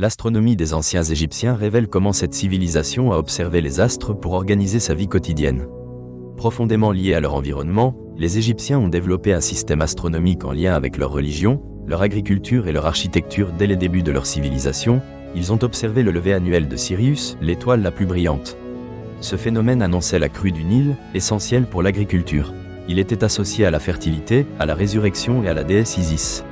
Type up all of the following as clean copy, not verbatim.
L'astronomie des anciens Égyptiens révèle comment cette civilisation a observé les astres pour organiser sa vie quotidienne. Profondément liés à leur environnement, les Égyptiens ont développé un système astronomique en lien avec leur religion, leur agriculture et leur architecture dès les débuts de leur civilisation. Ils ont observé le lever annuel de Sirius, l'étoile la plus brillante. Ce phénomène annonçait la crue du Nil, essentielle pour l'agriculture. Il était associé à la fertilité, à la résurrection et à la déesse Isis.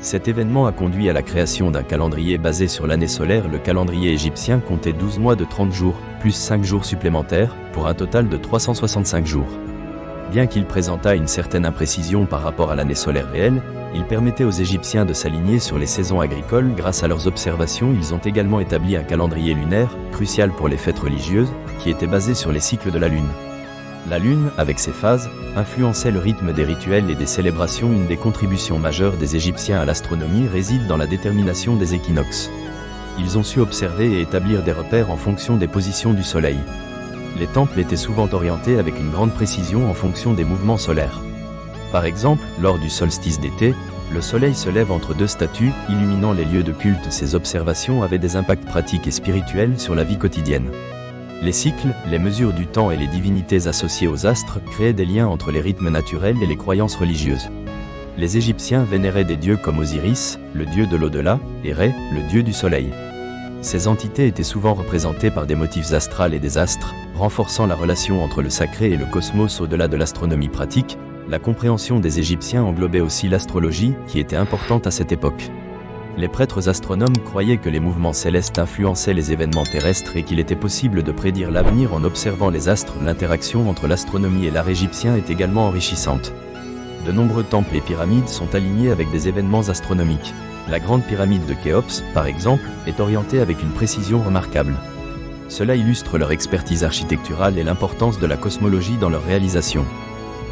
Cet événement a conduit à la création d'un calendrier basé sur l'année solaire. Le calendrier égyptien comptait 12 mois de 30 jours, plus 5 jours supplémentaires, pour un total de 365 jours. Bien qu'il présentât une certaine imprécision par rapport à l'année solaire réelle, il permettait aux Égyptiens de s'aligner sur les saisons agricoles. Grâce à leurs observations, ils ont également établi un calendrier lunaire, crucial pour les fêtes religieuses, qui était basé sur les cycles de la Lune. La Lune, avec ses phases, influençait le rythme des rituels et des célébrations. Une des contributions majeures des Égyptiens à l'astronomie réside dans la détermination des équinoxes. Ils ont su observer et établir des repères en fonction des positions du Soleil. Les temples étaient souvent orientés avec une grande précision en fonction des mouvements solaires. Par exemple, lors du solstice d'été, le Soleil se lève entre deux statues, illuminant les lieux de culte. Ces observations avaient des impacts pratiques et spirituels sur la vie quotidienne. Les cycles, les mesures du temps et les divinités associées aux astres créaient des liens entre les rythmes naturels et les croyances religieuses. Les Égyptiens vénéraient des dieux comme Osiris, le dieu de l'au-delà, et Ré, le dieu du soleil. Ces entités étaient souvent représentées par des motifs astrales et des astres, renforçant la relation entre le sacré et le cosmos. Au-delà de l'astronomie pratique, la compréhension des Égyptiens englobait aussi l'astrologie, qui était importante à cette époque. Les prêtres astronomes croyaient que les mouvements célestes influençaient les événements terrestres et qu'il était possible de prédire l'avenir en observant les astres. L'interaction entre l'astronomie et l'art égyptien est également enrichissante. De nombreux temples et pyramides sont alignés avec des événements astronomiques. La grande pyramide de Khéops, par exemple, est orientée avec une précision remarquable. Cela illustre leur expertise architecturale et l'importance de la cosmologie dans leur réalisation.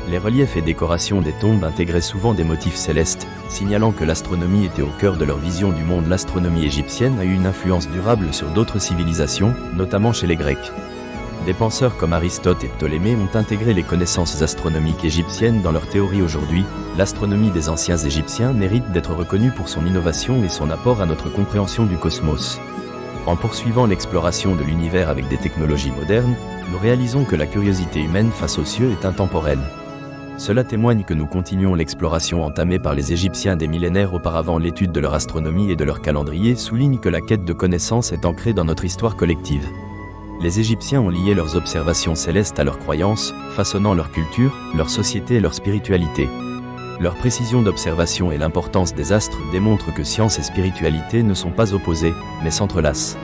Les reliefs et décorations des tombes intégraient souvent des motifs célestes, signalant que l'astronomie était au cœur de leur vision du monde. L'astronomie égyptienne a eu une influence durable sur d'autres civilisations, notamment chez les Grecs. Des penseurs comme Aristote et Ptolémée ont intégré les connaissances astronomiques égyptiennes dans leurs théories. Aujourd'hui, l'astronomie des anciens Égyptiens mérite d'être reconnue pour son innovation et son apport à notre compréhension du cosmos. En poursuivant l'exploration de l'univers avec des technologies modernes, nous réalisons que la curiosité humaine face aux cieux est intemporelle. Cela témoigne que nous continuons l'exploration entamée par les Égyptiens des millénaires auparavant. L'étude de leur astronomie et de leur calendrier souligne que la quête de connaissances est ancrée dans notre histoire collective. Les Égyptiens ont lié leurs observations célestes à leurs croyances, façonnant leur culture, leur société et leur spiritualité. Leur précision d'observation et l'importance des astres démontrent que science et spiritualité ne sont pas opposées, mais s'entrelacent.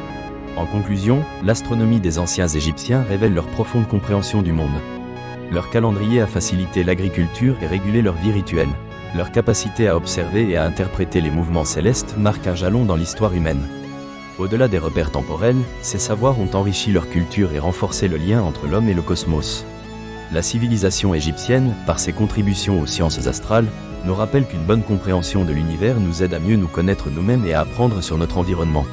En conclusion, l'astronomie des anciens Égyptiens révèle leur profonde compréhension du monde. Leur calendrier a facilité l'agriculture et régulé leur vie rituelle. Leur capacité à observer et à interpréter les mouvements célestes marque un jalon dans l'histoire humaine. Au-delà des repères temporels, ces savoirs ont enrichi leur culture et renforcé le lien entre l'homme et le cosmos. La civilisation égyptienne, par ses contributions aux sciences astrales, nous rappelle qu'une bonne compréhension de l'univers nous aide à mieux nous connaître nous-mêmes et à apprendre sur notre environnement.